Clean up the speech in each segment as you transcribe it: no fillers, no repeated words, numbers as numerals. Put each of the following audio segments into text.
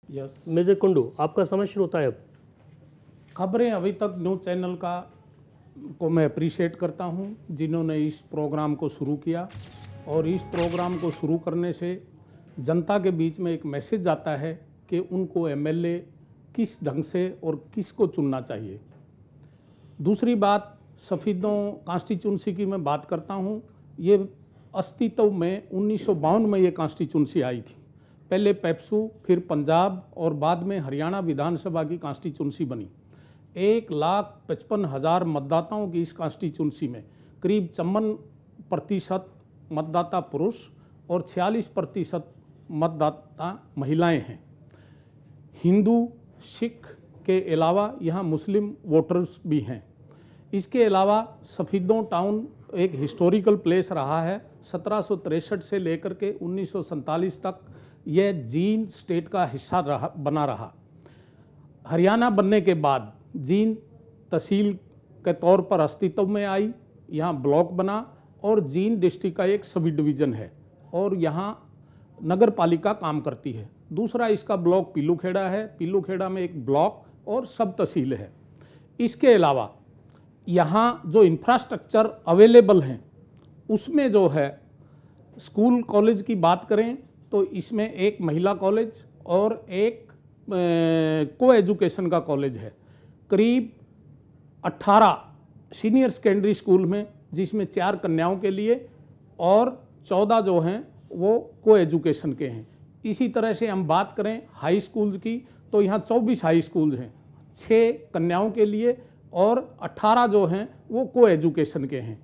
Yes. Major Kundu, आपका समय शुरू होता है अब। खबरें अभी तक न्यूज़ चैनल को मैं अप्रिशिएट करता हूं, जिन्होंने इस प्रोग्राम को शुरू किया, और इस प्रोग्राम को शुरू करने से जनता के बीच में एक मैसेज जाता है कि उनको एमएलए किस ढंग से और किसको चुनना चाहिए। दूसरी बात, सफ़ीदों कॉन्स्टिट्यूंसी की मैं बात करता हूं। ये अस्तित्व में 1952 में ये कॉन्स्टिट्यूंसी आई थी। पहले पेप्सू, फिर पंजाब और बाद में हरियाणा विधानसभा की कॉन्स्टिट्यूंसी बनी। 1,55,000 मतदाताओं की इस कॉन्स्टिट्यूंसी में करीब 54% मतदाता पुरुष और 46% मतदाता महिलाएं हैं। हिंदू, सिख के अलावा यहाँ मुस्लिम वोटर्स भी हैं। इसके अलावा सफ़ीदों टाउन एक हिस्टोरिकल प्लेस रहा है। 1763 से लेकर के 1947 तक यह जींद स्टेट का हिस्सा बना रहा। हरियाणा बनने के बाद जींद तहसील के तौर पर अस्तित्व में आई। यहाँ ब्लॉक बना और जींद डिस्ट्रिक्ट का एक सब डिवीज़न है और यहाँ नगर पालिका काम करती है। दूसरा इसका ब्लॉक पीलूखेड़ा है। पीलूखेड़ा में एक ब्लॉक और सब तहसील है। इसके अलावा यहाँ जो इंफ्रास्ट्रक्चर अवेलेबल हैं उसमें जो है, स्कूल कॉलेज की बात करें तो इसमें एक महिला कॉलेज और एक को एजुकेशन का कॉलेज है। करीब 18 सीनियर सेकेंडरी स्कूल में, जिसमें 4 कन्याओं के लिए और 14 जो हैं वो को एजुकेशन के हैं। इसी तरह से हम बात करें हाई स्कूल्स की तो यहाँ 24 हाई स्कूल्स हैं, 6 कन्याओं के लिए और 18 जो हैं वो को एजुकेशन के हैं।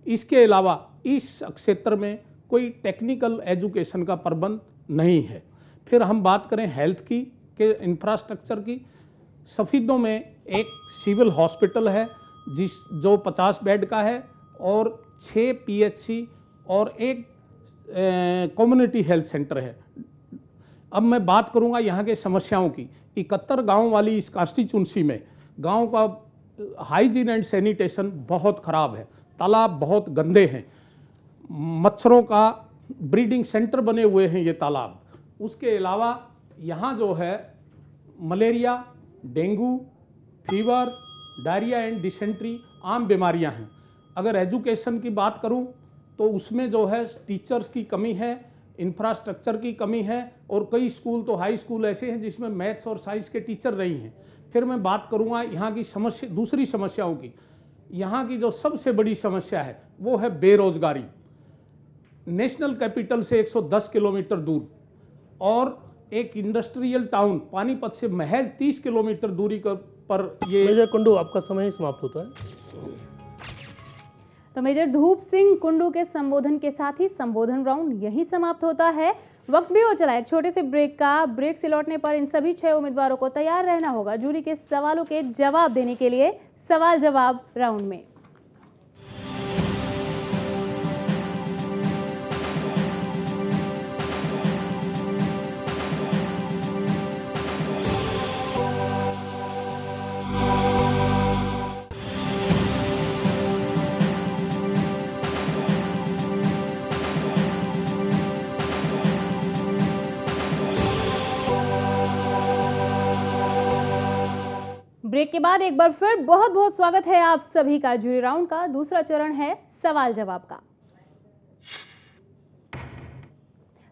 इसके अलावा इस क्षेत्र में कोई टेक्निकल एजुकेशन का प्रबंध नहीं है। फिर हम बात करें हेल्थ की के इंफ्रास्ट्रक्चर की, सफ़ीदों में एक सिविल हॉस्पिटल है जो 50 बेड का है और 6 पीएचसी और एक कम्युनिटी हेल्थ सेंटर है। अब मैं बात करूंगा यहाँ के समस्याओं की। 71 गांव वाली इस कॉन्स्टिट्यूंसी में गांव का हाइजीन एंड सैनिटेशन बहुत ख़राब है। तालाब बहुत गंदे हैं, मच्छरों का ब्रीडिंग सेंटर बने हुए हैं ये तालाब। उसके अलावा यहाँ जो है malaria, dengue, fever, diarrhoea and dysentery आम बीमारियाँ हैं। अगर एजुकेशन की बात करूँ तो उसमें जो है टीचर्स की कमी है, इंफ्रास्ट्रक्चर की कमी है और कई स्कूल तो हाई स्कूल ऐसे हैं जिसमें मैथ्स और साइंस के टीचर नहीं हैं। फिर मैं बात करूँगा यहाँ की समस्या, दूसरी समस्याओं की। यहाँ की जो सबसे बड़ी समस्या है वो है बेरोजगारी। नेशनल कैपिटल से 110 किलोमीटर दूर और एक इंडस्ट्रियल टाउन पानीपत से महज 30 किलोमीटर दूरी पर ये। मेजर कुंडू, आपका समय ही समाप्त होता है। तो मेजर धूप सिंह कुंडू के संबोधन के साथ ही संबोधन राउंड यही समाप्त होता है। वक्त भी हो चला एक छोटे से ब्रेक का। ब्रेक से लौटने पर इन सभी 6 उम्मीदवारों को तैयार रहना होगा जूरी के सवालों के जवाब देने के लिए सवाल जवाब राउंड में। ब्रेक के बाद एक बार फिर बहुत बहुत स्वागत है आप सभी का। जूरी राउंड का दूसरा चरण है सवाल जवाब का।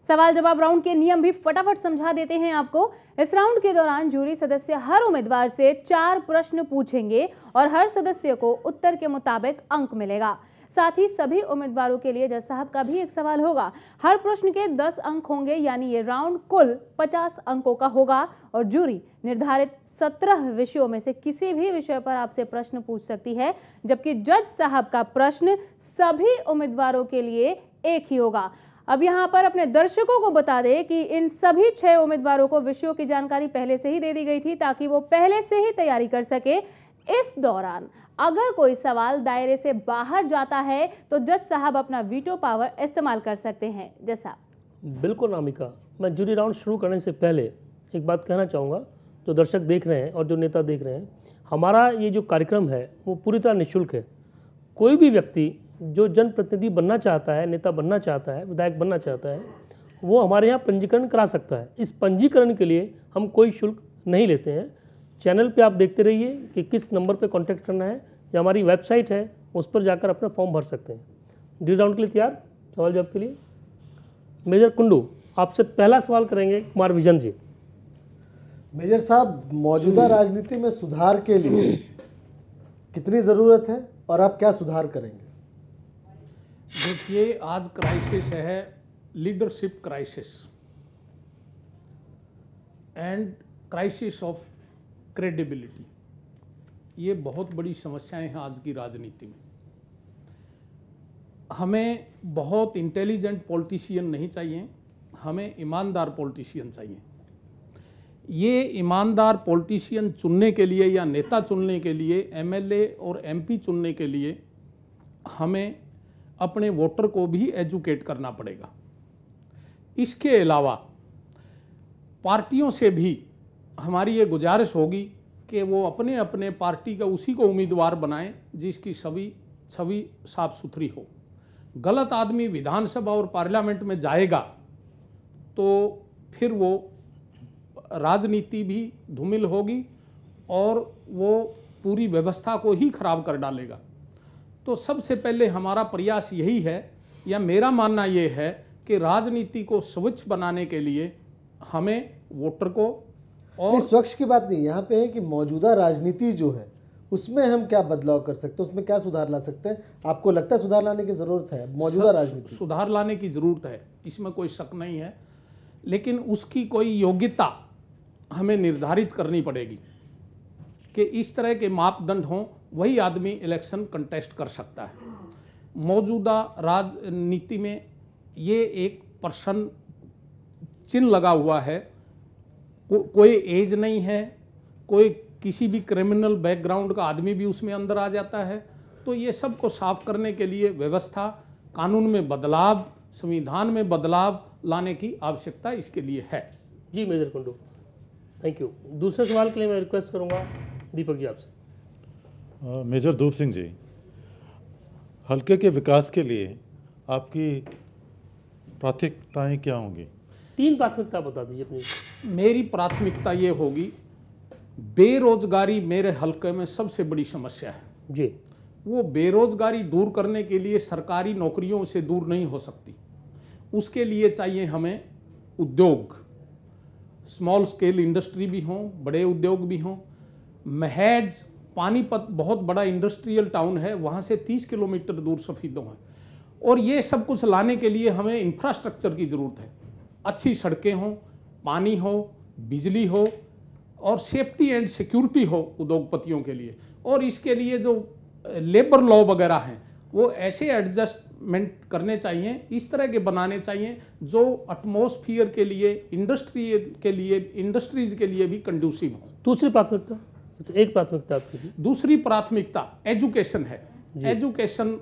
सवाल जवाब राउंड के नियम भी फटाफट समझा देते हैं आपको। इस राउंड के दौरान जूरी सदस्य हर उम्मीदवार से 4 प्रश्न पूछेंगे और हर सदस्य को उत्तर के मुताबिक अंक मिलेगा। साथ ही सभी उम्मीदवारों के लिए जज साहब का भी एक सवाल होगा। हर प्रश्न के 10 अंक होंगे, यानी ये राउंड कुल 50 अंकों का होगा और जूरी निर्धारित 17 विषयों में से किसी भी विषय पर आपसे प्रश्न पूछ सकती है, जबकि जज साहब का प्रश्न सभी उम्मीदवारों के लिए एक ही होगा। अब यहाँ पर अपने दर्शकों को बता दें कि इन सभी 6 उम्मीदवारों को विषयों की जानकारी पहले से ही दे दी गई थी ताकि वो पहले से ही तैयारी कर सके। इस दौरान अगर कोई सवाल दायरे से बाहर जाता है तो जज साहब अपना वीटो पावर इस्तेमाल कर सकते हैं। जज साहब। बिल्कुल नामिका, मैं जूरी राउंड शुरू करने से पहले एक बात कहना चाहूँगा। जो दर्शक देख रहे हैं और जो नेता देख रहे हैं, हमारा ये जो कार्यक्रम है वो पूरी तरह निःशुल्क है। कोई भी व्यक्ति जो जनप्रतिनिधि बनना चाहता है, नेता बनना चाहता है, विधायक बनना चाहता है, वो हमारे यहाँ पंजीकरण करा सकता है। इस पंजीकरण के लिए हम कोई शुल्क नहीं लेते हैं। चैनल पे आप देखते रहिए कि किस नंबर पे कांटेक्ट करना है, या हमारी वेबसाइट है उस पर जाकर अपना फॉर्म भर सकते हैं। डी राउंड के लिए तैयार, सवाल जवाब के लिए। मेजर कुंडू, आपसे पहला सवाल करेंगे कुमार विजन जी। मेजर साहब, मौजूदा राजनीति में सुधार के लिए कितनी ज़रूरत है और आप क्या सुधार करेंगे? देखिए, आज क्राइसिस है leadership crisis and crisis of credibility. ये बहुत बड़ी समस्याएं हैं आज की राजनीति में। हमें बहुत इंटेलिजेंट पॉलिटिशियन नहीं चाहिए, हमें ईमानदार पॉलिटिशियन चाहिए। ये ईमानदार पॉलिटिशियन चुनने के लिए या नेता चुनने के लिए, एमएलए और एमपी चुनने के लिए हमें अपने वोटर को भी एजुकेट करना पड़ेगा। इसके अलावा पार्टियों से भी हमारी ये गुजारिश होगी कि वो अपने अपने पार्टी का उसी को उम्मीदवार बनाएं जिसकी छवि साफ सुथरी हो। गलत आदमी विधानसभा और पार्लियामेंट में जाएगा तो फिर वो राजनीति भी धूमिल होगी और वो पूरी व्यवस्था को ही खराब कर डालेगा। तो सबसे पहले हमारा प्रयास यही है, या मेरा मानना ये है कि राजनीति को स्वच्छ बनाने के लिए हमें वोटर को और स्वच्छ की बात नहीं, यहाँ पे है कि मौजूदा राजनीति जो है उसमें हम क्या बदलाव कर सकते हैं, उसमें क्या सुधार ला सकते हैं? आपको लगता है सुधार लाने की जरूरत है? मौजूदा राजनीति सुधार लाने की जरूरत है, इसमें कोई शक नहीं है, लेकिन उसकी कोई योग्यता हमें निर्धारित करनी पड़ेगी कि इस तरह के मापदंड हों, वही आदमी इलेक्शन कंटेस्ट कर सकता है। मौजूदा राजनीति में ये एक प्रश्न चिन्ह लगा हुआ है, कोई एज नहीं है, कोई किसी भी क्रिमिनल बैकग्राउंड का आदमी भी उसमें अंदर आ जाता है। तो ये सब को साफ करने के लिए व्यवस्था, कानून में बदलाव, संविधान में बदलाव लाने की आवश्यकता इसके लिए है। जी मेजर कुंडू, थैंक यू। दूसरे सवाल के लिए मैं रिक्वेस्ट करूंगा दीपक जी आपसे। मेजर धूप सिंह जी, हल्के के विकास के लिए आपकी प्राथमिकताएं क्या होंगी? 3 प्राथमिकता बता दीजिए अपनी। मेरी प्राथमिकता ये होगी, बेरोजगारी मेरे हल्के में सबसे बड़ी समस्या है जी। वो बेरोजगारी दूर करने के लिए सरकारी नौकरियों से दूर नहीं हो सकती। उसके लिए चाहिए हमें उद्योग, स्मॉल स्केल इंडस्ट्री भी हों, बड़े उद्योग भी हों। महज पानीपत बहुत बड़ा इंडस्ट्रियल टाउन है, वहाँ से 30 किलोमीटर दूर सफीदों है, और ये सब कुछ लाने के लिए हमें इंफ्रास्ट्रक्चर की ज़रूरत है। अच्छी सड़कें हों, पानी हो, बिजली हो और सेफ्टी एंड सिक्योरिटी हो उद्योगपतियों के लिए। और इसके लिए जो लेबर लॉ वगैरह हैं वो ऐसे एडजस्टमेंट करने चाहिए, इस तरह के बनाने चाहिए जो एटमॉस्फेयर के लिए, इंडस्ट्रीज के लिए भी कंडूसिव हो। दूसरी प्राथमिकता, तो एक प्राथमिकता आपकी थी। दूसरी प्राथमिकता एजुकेशन है। एजुकेशन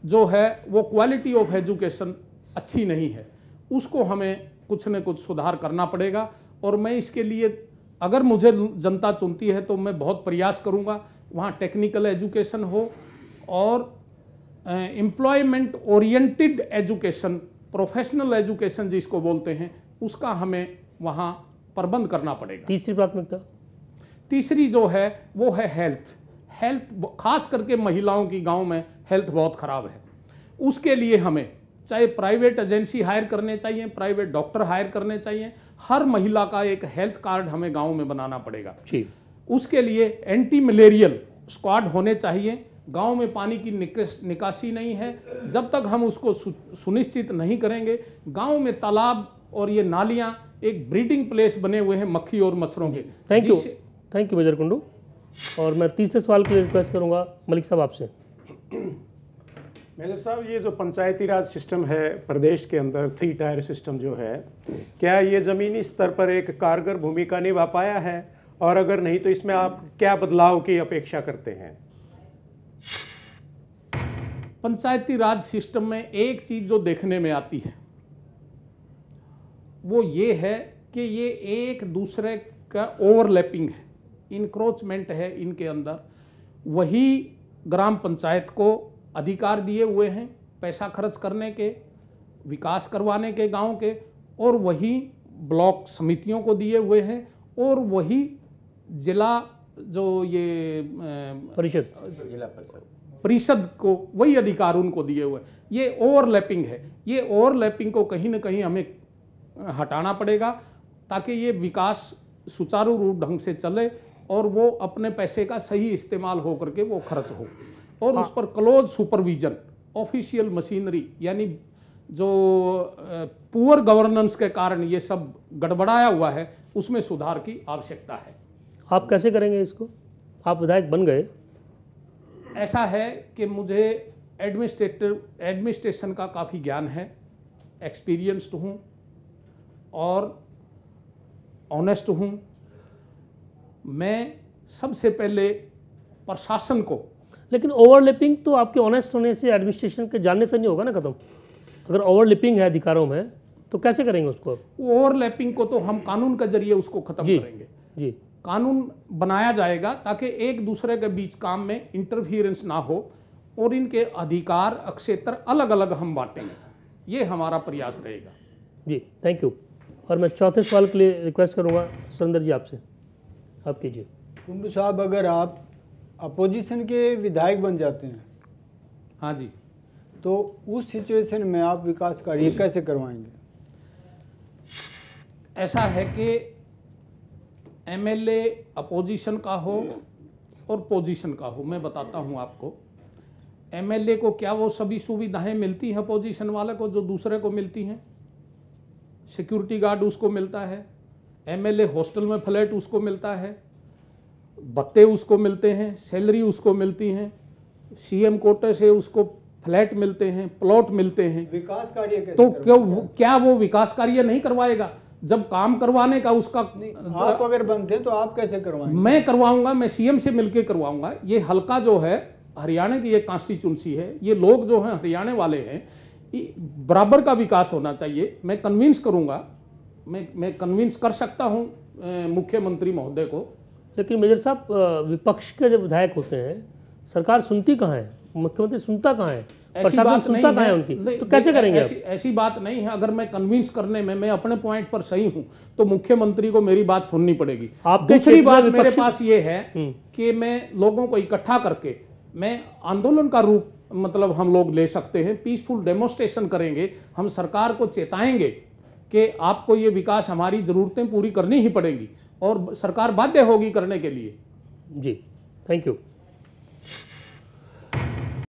जो है वो क्वालिटी ऑफ एजुकेशन अच्छी नहीं है, उसको हमें कुछ न कुछ सुधार करना पड़ेगा। और मैं इसके लिए, अगर मुझे जनता चुनती है तो मैं बहुत प्रयास करूंगा वहाँ टेक्निकल एजुकेशन हो और employment oriented education, professional education जिसको बोलते हैं, उसका हमें वहाँ प्रबंध करना पड़ेगा। तीसरी प्राथमिकता? तीसरी जो है वो है हेल्थ, खास करके महिलाओं की गांव में हेल्थ बहुत खराब है। उसके लिए हमें चाहे प्राइवेट एजेंसी हायर करने चाहिए, प्राइवेट डॉक्टर हायर करने चाहिए, हर महिला का एक हेल्थ कार्ड हमें गांव में बनाना पड़ेगा। उसके लिए एंटी मलेरियल स्क्वाड होने चाहिए। गांव में पानी की निकासी नहीं है, जब तक हम उसको सुनिश्चित नहीं करेंगे, गांव में तालाब और ये नालियां एक ब्रीडिंग प्लेस बने हुए हैं मक्खी और मच्छरों के। Thank you major Kundu. और मैं तीसरे सवाल के लिए रिक्वेस्ट करूंगा मलिक साहब आपसे। मेजर साहब, ये जो पंचायती राज सिस्टम है प्रदेश के अंदर, 3 टायर सिस्टम जो है, क्या ये ज़मीनी स्तर पर एक कारगर भूमिका निभा पाया है? और अगर नहीं तो इसमें आप क्या बदलाव की अपेक्षा करते हैं? पंचायती राज सिस्टम में एक चीज जो देखने में आती है वो ये है कि ये एक दूसरे का ओवरलैपिंग है, इंक्रोचमेंट है इनके अंदर। वही ग्राम पंचायत को अधिकार दिए हुए हैं पैसा खर्च करने के, विकास करवाने के गांव के, और वही ब्लॉक समितियों को दिए हुए हैं और वही जिला जो ये परिषद को वही अधिकार उनको दिए हुए हैं। ये ओवरलैपिंग है। ये ओवरलैपिंग को कहीं ना कहीं हमें हटाना पड़ेगा ताकि ये विकास सुचारू रूप ढंग से चले और वो अपने पैसे का सही इस्तेमाल हो करके वो खर्च हो और उस पर क्लोज सुपरविजन ऑफिशियल मशीनरी यानी जो पुअर गवर्नेंस के कारण ये सब गड़बड़ाया हुआ है उसमें सुधार की आवश्यकता है। आप कैसे करेंगे इसको? आप विधायक बन गए, ऐसा है कि मुझे एडमिनिस्ट्रेशन का काफ़ी ज्ञान है, एक्सपीरियंस्ड हूँ और ऑनेस्ट हूँ। मैं सबसे पहले प्रशासन को, लेकिन ओवरलैपिंग तो आपके ऑनेस्ट होने से, एडमिनिस्ट्रेशन के जानने से नहीं होगा ना खत्म। अगर ओवरलैपिंग है अधिकारों में तो कैसे करेंगे उसको? ओवरलैपिंग को तो हम कानून के जरिए उसको खत्म करेंगे। जी, कानून बनाया जाएगा ताकि एक दूसरे के बीच काम में इंटरफियरेंस ना हो और इनके अधिकार क्षेत्र अलग अलग हम बांटेंगे। ये हमारा प्रयास रहेगा। जी, थैंक यू। और मैं चौथे सवाल के लिए रिक्वेस्ट करूंगा सुरेंद्र जी आपसे, आप कीजिए। कुंडू साहब, अगर आप अपोजिशन के विधायक बन जाते हैं, हाँ जी, तो उस सिचुएशन में आप विकास कार्य कैसे करवाएंगे? ऐसा है कि एमएलए अपोजिशन का हो और पोजीशन का हो। मैं बताता हूं आपको, एमएलए को क्या वो सभी सुविधाएं मिलती हैं अपोजिशन वाले को जो दूसरे को मिलती हैं? सिक्योरिटी गार्ड उसको मिलता है, एमएलए हॉस्टल में फ्लैट उसको मिलता है, भत्ते उसको मिलते हैं, सैलरी उसको मिलती हैं, सीएम कोटे से उसको फ्लैट मिलते हैं, प्लॉट मिलते हैं। विकास कार्य कैसे तो क्या वो विकास कार्य नहीं करवाएगा? जब काम करवाने का उसका आप अगर बनते हैं तो आप कैसे करवाएंगे? मैं करवाऊंगा, मैं सीएम से मिलकर करवाऊंगा। ये हल्का जो है हरियाणा की एक कॉन्स्टिट्यूंसी है, ये लोग जो हैं हरियाणा वाले हैं, बराबर का विकास होना चाहिए। मैं कन्विंस करूंगा, मैं कन्विंस कर सकता हूं मुख्यमंत्री महोदय को। लेकिन मेजर साहब, विपक्ष के जब विधायक होते हैं सरकार सुनती कहाँ है? मुख्यमंत्री सुनता कहाँ है? प्रशासन सुनता कहाँ है उनकी? तो कैसे करेंगे? ऐसी बात नहीं है। अगर मैं कन्विंस करने में मैं अपने पॉइंट पर सही हूं तो मुख्यमंत्री को मेरी बात सुननी पड़ेगी। दूसरी बात मेरे पास ये है कि मैं लोगों को इकट्ठा करके मैं आंदोलन का रूप मतलब हम लोग ले सकते हैं, पीसफुल डेमोन्स्ट्रेशन करेंगे, हम सरकार को चेताएंगे कि आपको ये विकास हमारी जरूरतें पूरी करनी ही पड़ेंगी और सरकार बाध्य होगी करने के लिए। जी, थैंक यू।